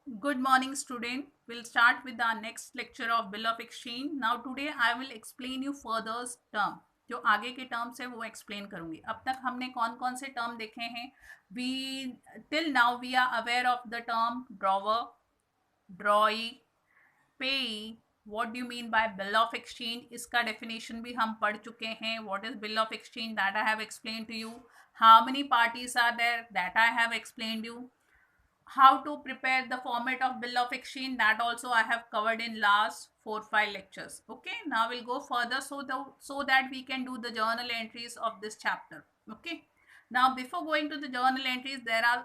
Good morning, student. We'll start with our next lecture of bill of exchange. Now today I will explain you further term. जो आगे के terms है वो explain करूंगी. अब तक हमने कौन कौन से टर्म देखे हैं. We till now we are aware of the term drawer, drawee, payee. What do you mean by bill of exchange, इसका डेफिनेशन भी हम पढ़ चुके हैं. What is bill of exchange, that I have explain to you. How many parties are there, that I have explained you. How to prepare the format of bill of exchange, that also I have covered in last 4-5 lectures. Okay, now we'll go further so that we can do the journal entries of this chapter. Okay, now before going to the journal entries, there are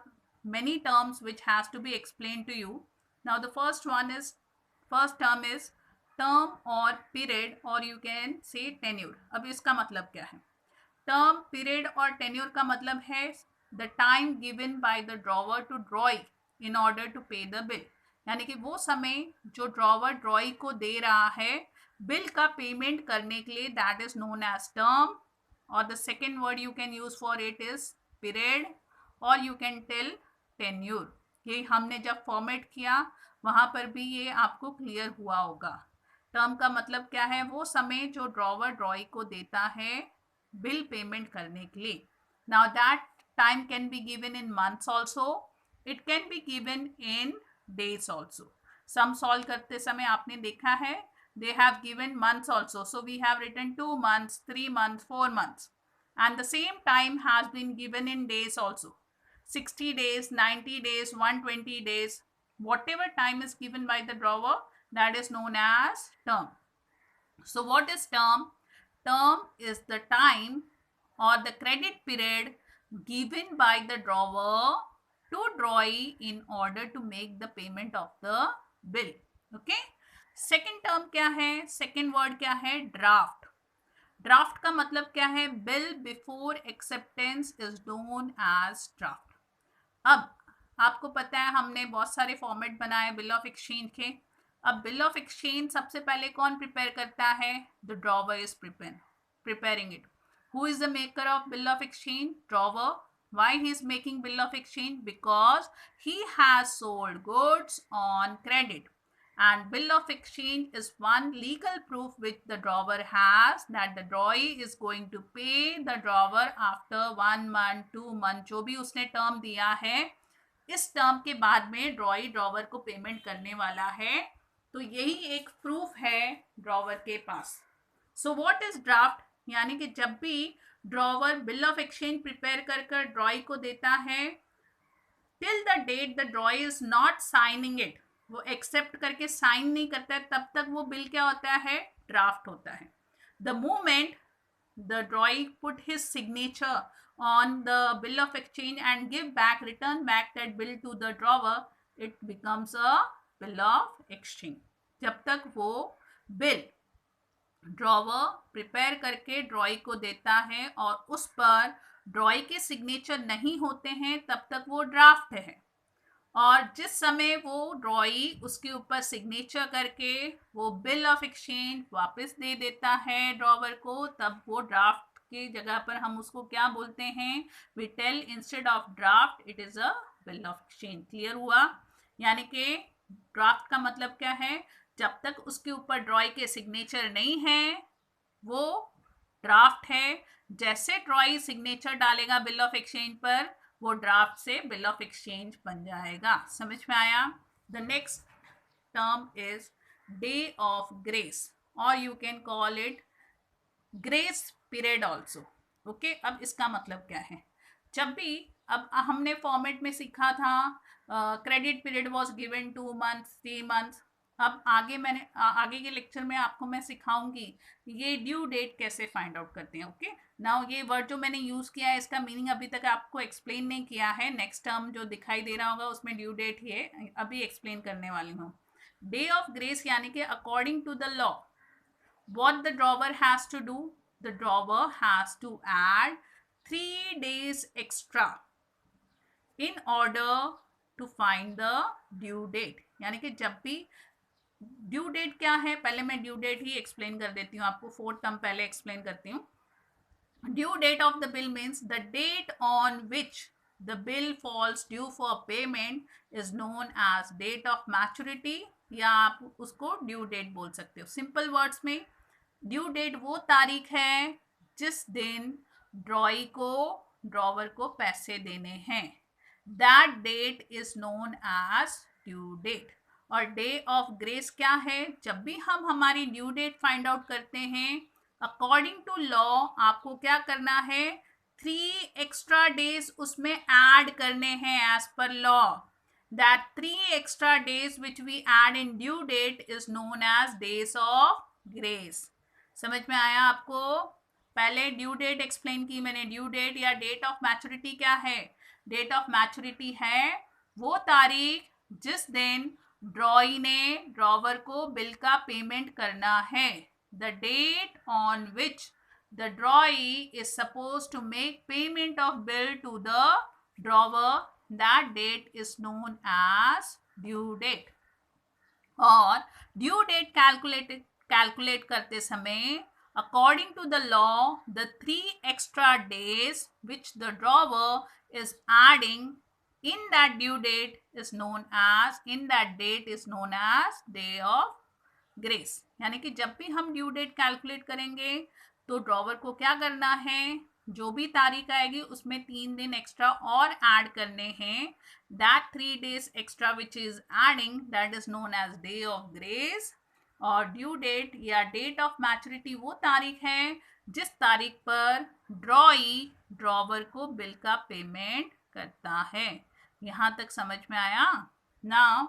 many terms which has to be explained to you. Now the first term is term or period, or you can say tenure. अब इसका मतलब क्या है. Term, period और tenure का मतलब है the time given by the drawer to drawee in order to pay the bill. यानी कि वो समय जो ड्रॉवर ड्रॉई को दे रहा है बिल का पेमेंट करने के लिए, that is known as term. और the second word you can use for it is period, और यू कैन टेल टेन्योर. ये हमने जब फॉर्मेट किया वहां पर भी ये आपको क्लियर हुआ होगा. टर्म का मतलब क्या है, वो समय जो ड्रॉवर ड्रॉई को देता है बिल पेमेंट करने के लिए. Now that time can be given in months also, it can be given in days also. Sum solve करते समय आपने देखा है they have given months also, so we have written 2 months, 3 months, 4 months, and the same time has been given in days also. 60 days, 90 days, 120 days, whatever time is given by the drawer, that is known as term. So what is term? Term is the time or the credit period given by the drawer to drawee in order to make the payment of the bill. Okay. Second term क्या है, second word क्या है, draft. Draft का मतलब क्या है, bill before acceptance is known as draft. अब आपको पता है हमने बहुत सारे फॉर्मेट बनाए बिल ऑफ एक्सचेंज के. अब बिल ऑफ एक्सचेंज सबसे पहले कौन प्रिपेयर करता है, the drawer is preparing it. Who is the maker of bill of exchange? Drawer. Why he is making bill of exchange? Because he has sold goods on credit, and bill of exchange is one legal proof which the drawer has that the drawee is going to pay the drawer after 1 month, 2 month, जो भी उसने term दिया है इस term के बाद में ड्रॉई drawer को पेमेंट करने वाला है. तो यही एक प्रूफ है ड्रॉवर के पास. सो व्हाट इज ड्राफ्ट, यानी कि जब भी drawer bill of exchange prepare कर कर ड्रॉई को देता है, till the date the drawee is not signing it, वो एक्सेप्ट करके साइन नहीं करता है, तब तक वो बिल क्या होता है, ड्राफ्ट होता है. The moment the ड्रॉई put his signature on the bill of exchange and return back that bill to the drawer, it becomes a bill of exchange. जब तक वो बिल ड्रॉवर प्रिपेयर करके ड्रॉई को देता है और उस पर ड्रॉई के सिग्नेचर नहीं होते हैं तब तक वो ड्राफ्ट है. और जिस समय वो ड्रॉई उसके ऊपर सिग्नेचर करके वो बिल ऑफ एक्सचेंज वापस दे देता है ड्रॉवर को, तब वो ड्राफ्ट की जगह पर हम उसको क्या बोलते हैं, we tell instead of draft it is a bill of exchange. Clear हुआ. यानी कि ड्राफ्ट का मतलब क्या है, जब तक उसके ऊपर ड्रॉई के सिग्नेचर नहीं है वो ड्राफ्ट है. जैसे ड्रॉई सिग्नेचर डालेगा बिल ऑफ एक्सचेंज पर, वो ड्राफ्ट से बिल ऑफ एक्सचेंज बन जाएगा. समझ में आया. The next term is day of grace, और you can call it grace period also. Okay, अब इसका मतलब क्या है, जब भी अब हमने फॉर्मेट में सीखा था credit period was given 2 months, 3 months. अब आगे के लेक्चर में आपको मैं सिखाऊंगी ये ड्यू डेट कैसे फाइंड आउट करते हैं. ओके, नाउ ये वर्ड जो मैंने यूज किया है इसका मीनिंग अभी तक आपको एक्सप्लेन नहीं किया है. नेक्स्ट टर्म जो दिखाई दे रहा होगा उसमें ड्यू डेट ही है, अभी एक्सप्लेन करने वाली हूँ. डे ऑफ ग्रेस यानी कि according to the law what the drawer has to do, the drawer has to add 3 days extra in order to find the due date. यानी कि जब भी ड्यू डेट क्या है, पहले मैं ड्यू डेट ही एक्सप्लेन कर देती हूँ आपको, 4th टर्म पहले एक्सप्लेन करती हूँ. Due date of the bill means the date on which the bill falls due for payment is known as date of maturity, या आप उसको ड्यू डेट बोल सकते हो. सिंपल वर्ड्स में ड्यू डेट वो तारीख है जिस दिन ड्रॉई को ड्रॉवर को पैसे देने हैं. That date is known as due date. और डे ऑफ ग्रेस क्या है? जब भी हम हमारी ड्यू डेट फाइंड आउट करते हैं, अकॉर्डिंग टू लॉ आपको क्या करना है? 3 एक्स्ट्रा डेज उसमें ऐड करने हैं as per law. That 3 extra days which we add in due date is known as days of grace. समझ में आया आपको? पहले ड्यू डेट एक्सप्लेन की मैंने. ड्यू डेट या डेट ऑफ मैच्योरिटी क्या है? डेट ऑफ मैच्योरिटी है वो तारीख जिस दिन ड्रॉई ने ड्रॉवर को बिल का पेमेंट करना है. The date on which the drawee is suppose to make payment of bill to the drawer, that date is known as due date. और ड्यू डेट कैलकुलेट करते समय according to the law, the 3 extra days which the drawer is adding in that due date is known as day of grace. यानी कि जब भी हम due date calculate करेंगे तो ड्रॉवर को क्या करना है? जो भी तारीख आएगी उसमें 3 दिन एक्स्ट्रा और ऐड करने हैं. That 3 days extra which is adding, that is known as day of grace. और ड्यू डेट या डेट ऑफ मैच्योरिटी वो तारीख है जिस तारीख पर ड्रॉई ड्रॉवर को बिल का पेमेंट करता है. यहाँ तक समझ में आया? Now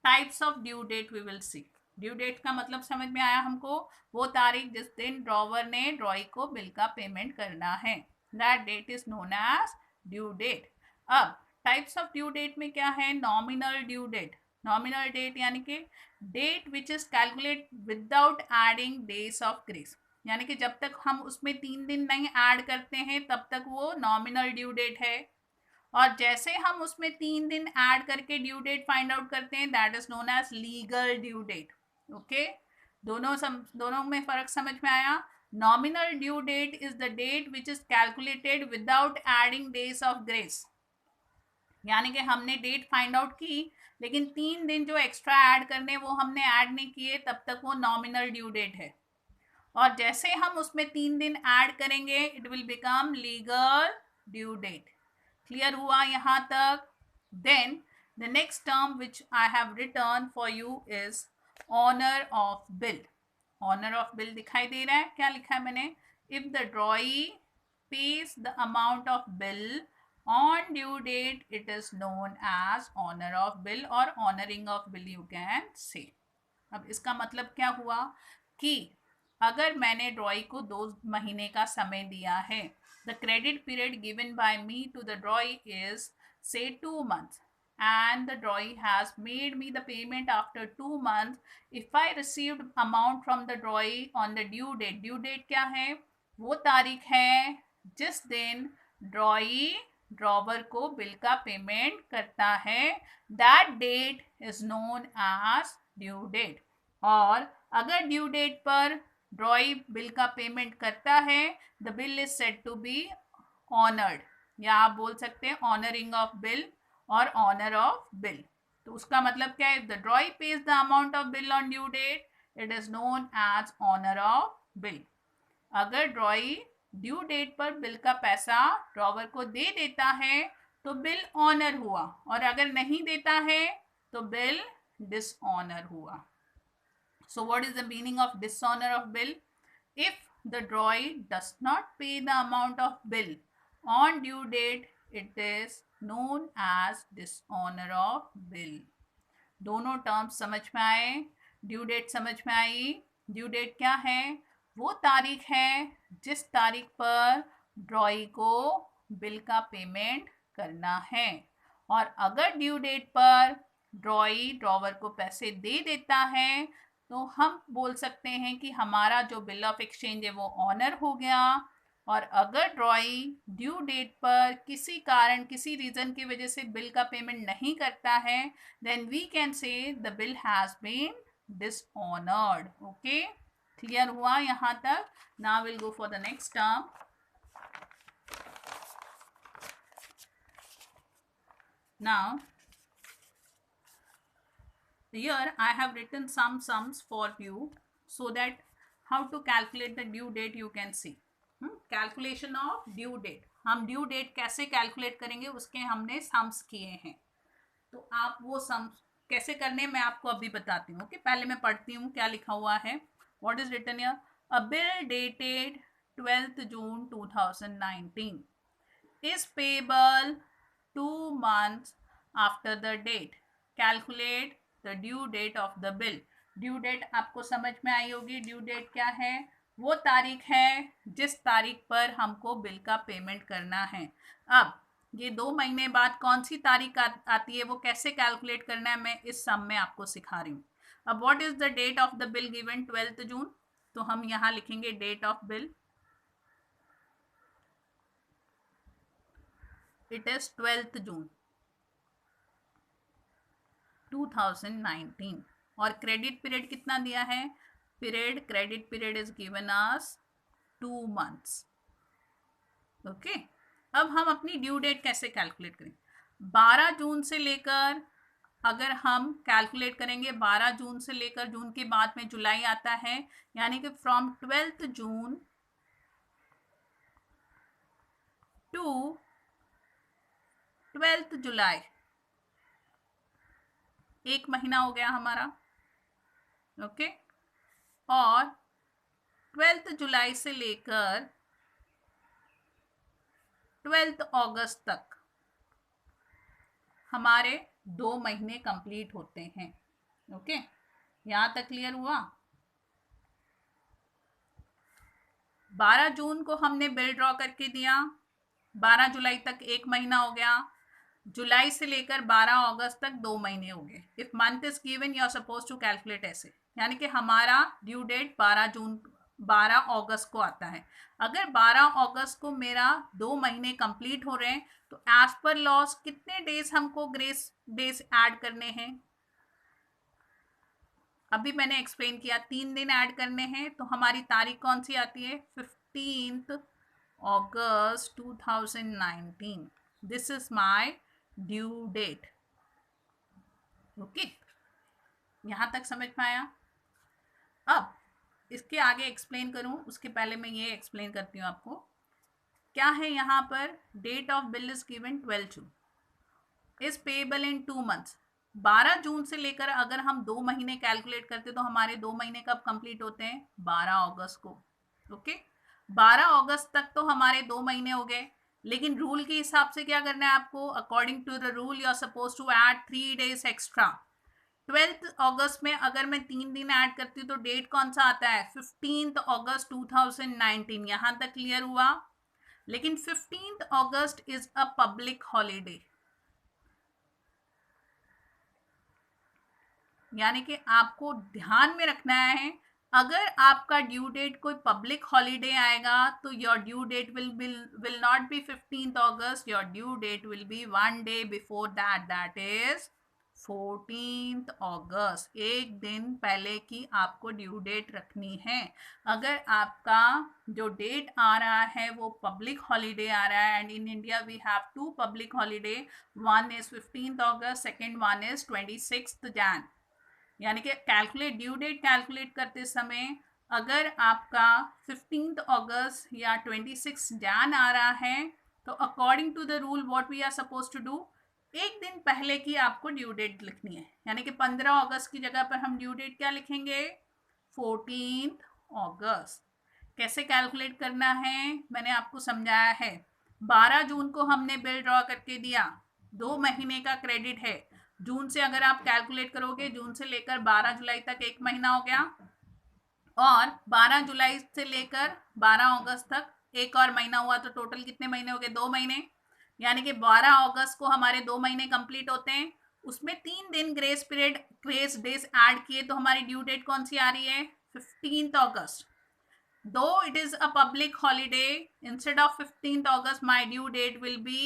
types of due date we will see. Due date का मतलब समझ में आया हमको? वो तारीख जिस दिन ड्रॉवर ने ड्रॉई को बिल का पेमेंट करना है. That date is known as due date. अब टाइप्स ऑफ ड्यू डेट में क्या है? Nominal due date. Nominal date यानी कि date which is calculate without adding days of grace. यानी कि जब तक हम उसमें 3 दिन नहीं ऐड करते हैं तब तक वो नॉमिनल ड्यू डेट है. और जैसे हम उसमें 3 दिन ऐड करके ड्यू डेट फाइंड आउट करते हैं, that is known as legal due date. Okay, दोनों में फर्क समझ में आया? Nominal due date is the date which is calculated without adding days of grace. यानी कि हमने डेट फाइंड आउट की लेकिन 3 दिन जो एक्स्ट्रा ऐड करने वो हमने ऐड नहीं किए, तब तक वो नॉमिनल ड्यू डेट है. और जैसे हम उसमें 3 दिन ऐड करेंगे it will become legal due date. Clear हुआ यहाँ तक? Then the next term which I have return for you is honour of bill. Honour of bill दिखाई दे रहा है? क्या लिखा है मैंने? If the drawee pays the amount of bill on due date it is known as honor of bill or honoring of bill you can say. अब इसका मतलब क्या हुआ कि अगर मैंने ड्रॉई को 2 महीने का समय दिया है, the credit period given by me to the drawee is say 2 months and the drawee has made me the payment after 2 months. if I received amount from the drawee on the due date, due date क्या है? वो तारीख है जिस दिन drawee drawer को bill का payment करता है. That date is known as due date. और अगर ड्यू डेट पर ड्रॉई बिल का पेमेंट करता है, the bill is said to be honoured, या आप बोल सकते हैं ऑनरिंग ऑफ बिल और ऑनर ऑफ बिल. तो उसका मतलब क्या है? The drawee pays the amount of bill on due date it is known as honour of bill. अगर ड्रॉई ड्यू डेट पर बिल का पैसा ड्रॉवर को दे देता है तो बिल ऑनर हुआ, और अगर नहीं देता है तो बिल डिसऑनर हुआ. So what is the meaning of dishonour of bill? If the drawee does not pay the amount of bill on due date it is known as dishonour of bill. दोनों terms समझ में आए? Due date समझ में आई? Due date क्या है? वो तारीख है जिस तारीख पर ड्रॉई को बिल का पेमेंट करना है. और अगर ड्यू डेट पर ड्रॉई ड्रॉवर को पैसे दे देता है तो हम बोल सकते हैं कि हमारा जो बिल ऑफ एक्सचेंज है वो ऑनर हो गया. और अगर ड्रॉई ड्यू डेट पर किसी कारण किसी रीज़न की वजह से बिल का पेमेंट नहीं करता है, then we can say the bill has been dishonoured. Okay, clear हुआ यहाँ तक? Now will go for the next term. Now here I have written some sums for you so that how to calculate the due date you can see. Calculation of due date. हम due date कैसे calculate करेंगे उसके हमने sums किए हैं, तो आप वो सम्स कैसे करने मैं आपको अभी बताती हूँ. ओके, पहले मैं पढ़ती हूँ क्या लिखा हुआ है. What is written here? A bill dated 12th June 2019 is payable 2 months after the date. Calculate the due date of the bill. Due date आपको समझ में आई होगी. ड्यू डेट क्या है? वो तारीख है जिस तारीख पर हमको बिल का पेमेंट करना है. अब ये 2 महीने बाद कौन सी तारीख आती है वो कैसे कैलकुलेट करना है मैं इस सम में आपको सिखा रही हूँ. अब what is the date of the bill given 12th June? तो हम यहाँ लिखेंगे date of bill. It is 12th June 2019. और क्रेडिट पीरियड कितना दिया है? Credit period is given as 2 months. Okay, अब हम अपनी ड्यू डेट कैसे कैलकुलेट करें? 12 जून से लेकर अगर हम कैलकुलेट करेंगे 12 जून से लेकर जून के बाद में जुलाई आता है, यानी कि from 12th June to 12th July, एक महीना हो गया हमारा. ओके, और 12th July से लेकर 12th August तक हमारे 2 महीने कंप्लीट होते हैं. ओके, यहां तक क्लियर हुआ? 12 जून को हमने बिल ड्रॉ करके दिया, 12 जुलाई तक एक महीना हो गया, जुलाई से लेकर 12 अगस्त तक 2 महीने हो गए. If month is given you are suppose to calculate ऐसे, यानी कि हमारा ड्यू डेट 12 अगस्त को आता है. अगर 12 अगस्त को मेरा 2 महीने कंप्लीट हो रहे हैं तो एज पर लॉस कितने डेज हमको ग्रेस डेज ऐड करने हैं? अभी मैंने एक्सप्लेन किया 3 दिन ऐड करने हैं. तो हमारी तारीख कौन सी आती है? 15th August 2019. This is my due date. Okay, यहां तक समझ में आया? अब इसके आगे एक्सप्लेन करूं उसके पहले मैं ये एक्सप्लेन करती हूँ आपको क्या है यहाँ पर. Date of bill is given 12 June, is payable in 2 months. 12 जून से लेकर अगर हम 2 महीने कैलकुलेट करते तो हमारे 2 महीने कब कंप्लीट होते हैं? 12 अगस्त को. ओके, 12 अगस्त तक तो हमारे 2 महीने हो गए, लेकिन रूल के हिसाब से क्या करना है आपको? According to the rule you are suppose to add 3 days extra. 12th अगस्त में अगर मैं 3 दिन ऐड करती हूँ तो डेट कौन सा आता है? 15th August 2019. यहां तक क्लियर हुआ? लेकिन 15th August is a public holiday, यानी कि आपको ध्यान में रखना है अगर आपका ड्यू डेट कोई पब्लिक हॉलीडे आएगा तो your due date will not be 15th August. Your due date will be 1 day before that, that is 14th August. एक दिन पहले की आपको ड्यू डेट रखनी है. अगर आपका जो डेट आ रहा है वो पब्लिक हॉलीडे आ रहा है, and in India we have 2 public holiday, one is 15th August, second one is 26th Jan. यानी कि कैलकुलेट ड्यू डेट कैलकुलेट करते समय अगर आपका 15th August या 26th Jan आ रहा है तो according to the rule what we are suppose to do, एक दिन पहले की आपको ड्यू डेट लिखनी है. यानी कि 15 अगस्त की जगह पर हम ड्यू डेट क्या लिखेंगे? 14th August. कैसे कैलकुलेट करना है मैंने आपको समझाया है. 12 जून को हमने बिल ड्रॉ करके दिया, 2 महीने का क्रेडिट है. जून से अगर आप कैलकुलेट करोगे, जून से लेकर 12 जुलाई तक एक महीना हो गया, और 12 जुलाई से लेकर 12 अगस्त तक एक और महीना हुआ, तो टोटल कितने महीने हो गए? 2 महीने. यानी कि 12 अगस्त को हमारे 2 महीने कंप्लीट होते हैं. उसमें 3 दिन ग्रेस डेज ऐड किए तो हमारी ड्यू डेट कौन सी आ रही है? 15th August. Though it is a public holiday, instead of 15th August, my due date will be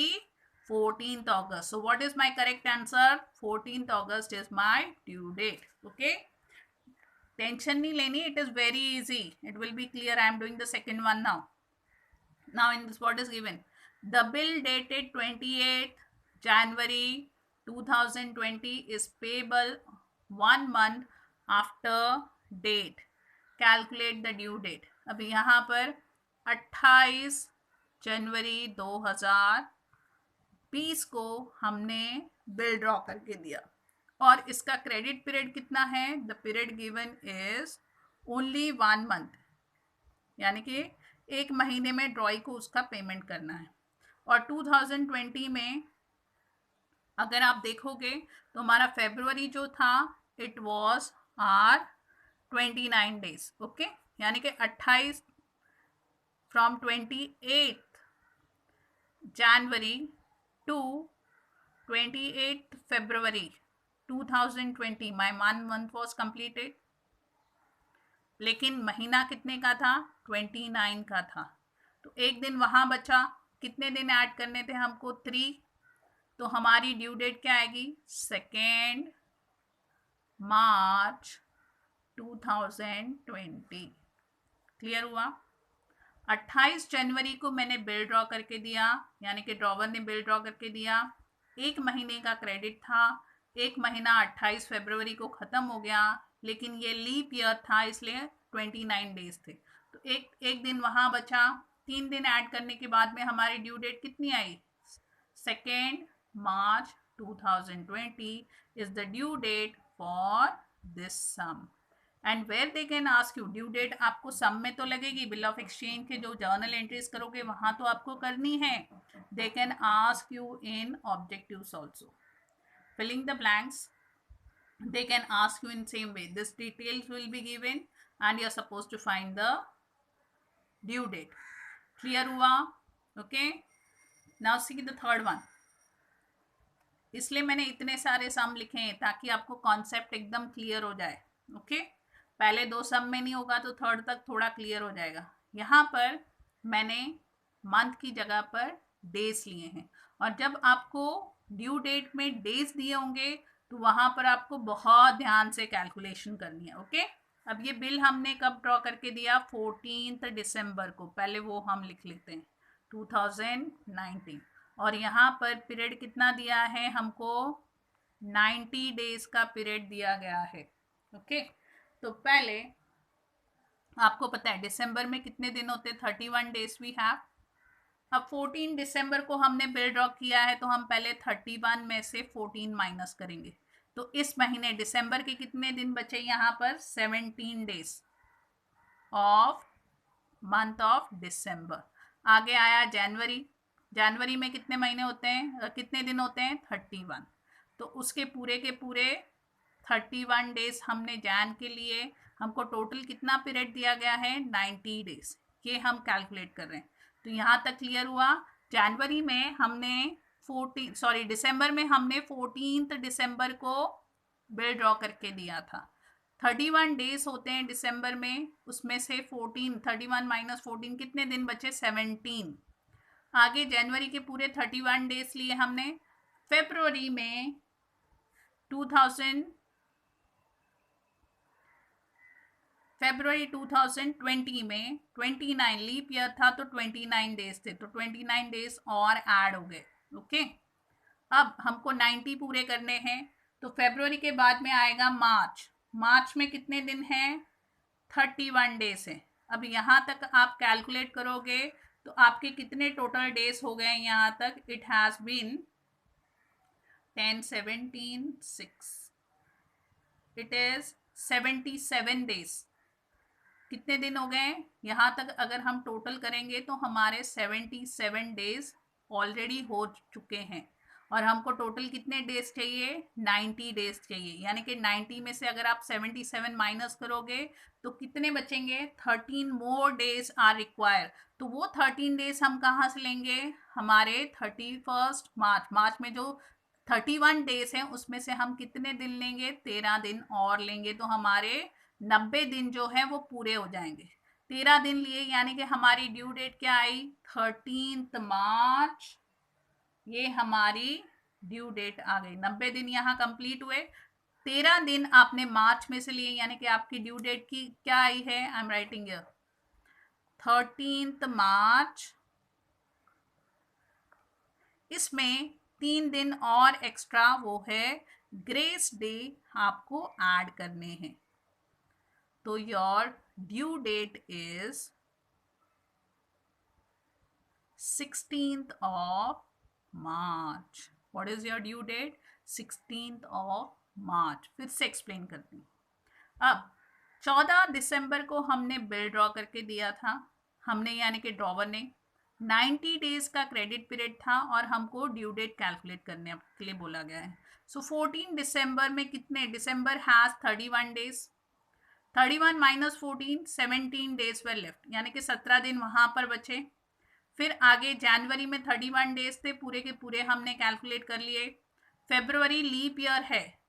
14th August. So what is my correct answer? 14th August is my due date. Okay. Tension nahi leni. It is very easy. It will be clear. I am doing the second one now. Now in this what is given? The bill dated 28th January 2020 is payable 1 month after date. Calculate the due date. अभी यहाँ पर 28 जनवरी 2020 को हमने bill draw करके दिया और इसका credit period कितना है? The period given is only 1 month, यानी कि 1 महीने में ड्रॉई को उसका पेमेंट करना है। और 2020 में अगर आप देखोगे तो हमारा फरवरी जो था it was our 29 days, okay, यानी कि 28 from 28 January to 28 February 2020 my 1 month was completed. लेकिन महीना कितने का था? 29 का था। तो एक दिन वहाँ बचा, कितने दिन ऐड करने थे हमको? 3। तो हमारी ड्यू डेट क्या आएगी? 2 मार्च 2020। क्लियर हुआ? 28 जनवरी को मैंने बिल ड्रॉ करके दिया, यानी कि ड्रॉवर ने बिल ड्रॉ करके दिया। 1 महीने का क्रेडिट था। 1 महीना 28 फरवरी को ख़त्म हो गया, लेकिन ये लीप ईयर था इसलिए 29 डेज थे। तो एक दिन वहाँ बचा। 3 दिन ऐड करने के बाद में हमारी ड्यू डेट कितनी आई? 2 March 2020 is the due date for this sum. And where they can ask you, due date आपको सम में तो लगेगी, बिल ऑफ एक्सचेंज के जो जर्नल एंट्रीज करोगे वहां तो आपको करनी है। They can ask you in objectives also. Filling the blanks, they can ask you in same way. This details will be given and you are supposed to find the due date. Clear हुआ? Okay. Now see the third one. इसलिए मैंने इतने सारे सम लिखे हैं ताकि आपको concept एकदम क्लियर हो जाए। ओके, पहले 2 सम में नहीं होगा तो थर्ड तक थोड़ा क्लियर हो जाएगा। यहाँ पर मैंने मंथ की जगह पर डेज लिए हैं, और जब आपको ड्यू डेट में डेज दिए होंगे तो वहाँ पर आपको बहुत ध्यान से कैलकुलेशन करनी है। ओके, अब ये बिल हमने कब ड्रॉ करके दिया? 14 दिसंबर को। पहले वो हम लिख लेते हैं 2019। और यहाँ पर पीरियड कितना दिया है हमको? 90 डेज का पीरियड दिया गया है। ओके, तो पहले आपको पता है दिसंबर में कितने दिन होते? 31 डेज वी हैव। अब 14 दिसंबर को हमने बिल ड्रॉ किया है तो हम पहले 31 में से 14 माइनस करेंगे। तो इस महीने दिसंबर के कितने दिन बचे यहाँ पर? 17 days of month of December. आगे आया जनवरी। जनवरी में कितने महीने होते हैं, कितने दिन होते हैं? 31। तो उसके पूरे के पूरे 31 डेज हमने जैन के लिए, हमको टोटल कितना पीरियड दिया गया है? 90 डेज। ये हम कैलकुलेट कर रहे हैं। तो यहाँ तक क्लियर हुआ? जनवरी में हमने दिसंबर में हमने 14 दिसंबर को बिल ड्रॉ करके दिया था। 31 डेज होते हैं दिसंबर में, उसमें से 31 माइनस 14 कितने दिन बचे? 17। आगे जनवरी के पूरे 31 डेज लिए हमने। फरवरी में 2020 में 29 लीप ईयर था तो 29 डेज थे, तो 29 डेज और ऐड हो गए। ओके, अब हमको 90 पूरे करने हैं। तो फरवरी के बाद में आएगा मार्च। मार्च में कितने दिन हैं? 31 डेज है। अब यहाँ तक आप कैलकुलेट करोगे तो आपके कितने टोटल डेज हो गए यहाँ तक? It has been 10 17 6, it is 77 days. कितने दिन हो गए यहाँ तक? अगर हम टोटल करेंगे तो हमारे 77 डेज ऑलरेडी हो चुके हैं, और हमको टोटल कितने डेज चाहिए? 90 डेज चाहिए। यानी कि 90 में से अगर आप 77 माइनस करोगे तो कितने बचेंगे? 13 मोर डेज आर रिक्वायर। तो वो 13 डेज हम कहाँ से लेंगे? हमारे 31 मार्च। मार्च में जो 31 डेज हैं उसमें से हम कितने दिन लेंगे? 13 दिन और लेंगे, तो हमारे 90 दिन जो है वो पूरे हो जाएंगे। 13 दिन लिए, यानी कि हमारी ड्यू डेट क्या आई? 13 मार्च। ये हमारी ड्यू डेट आ गई। 90 दिन यहाँ कंप्लीट हुए। 13 दिन आपने मार्च में से लिए, यानी कि आपकी ड्यू डेट की क्या आई है? आई एम राइटिंग हियर 13 मार्च। इसमें 3 दिन और एक्स्ट्रा वो है ग्रेस डे आपको ऐड करने हैं. तो your due date is 16th of March. What is your due date? 16th of March. फिर से एक्सप्लेन करती हूँ. अब 14 दिसंबर को हमने बिल ड्रॉ करके दिया था. हमने यानी कि ड्रॉवर ने 90 डेज का क्रेडिट पीरियड था और हमको ड्यू डेट कैलकुलेट करने के लिए बोला गया है. सो 14 दिसंबर में कितने, December has 31 days, 31 minus 14, 17 days were left, यानी कि 17 दिन वहां पर बचे. फिर आगे जनवरी में 31 डेज थे, पूरे के पूरे हमने कैलकुलेट कर लिए. फेब्रुवरी लीप ईयर है,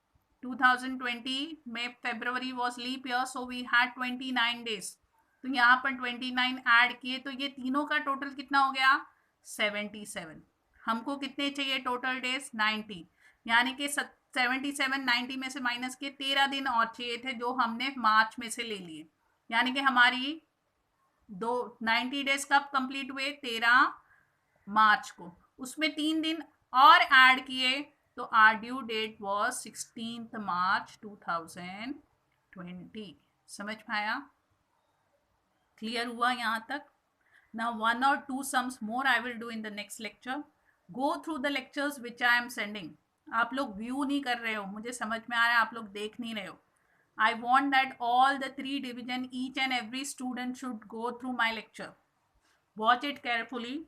2020 में February was leap year, so we had 29 days. तो यहाँ पर 29 ऐड किए, तो ये तीनों का टोटल कितना हो गया, 77. हमको कितने चाहिए टोटल डेज, 90, यानी कि 77 90 में से माइनस किए, 13 दिन और चाहिए थे जो हमने मार्च में से ले लिए. यानी कि हमारी 90 डेज कब कंप्लीट हुए, 13 मार्च को. उसमें 3 दिन और ऐड किए, तो our due date was 16th March 2020. समझ पाया, क्लियर हुआ यहाँ तक. Now 1 or 2 sums more I will do in the next lecture. Go through the lectures which I am sending. आप लोग व्यू नहीं कर रहे हो, मुझे समझ में आ रहा है आप लोग देख नहीं रहे हो. I want that all the 3 division, each and every student should go through my lecture. Watch it carefully.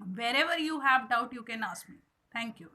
Wherever you have doubt, you can ask me. Thank you.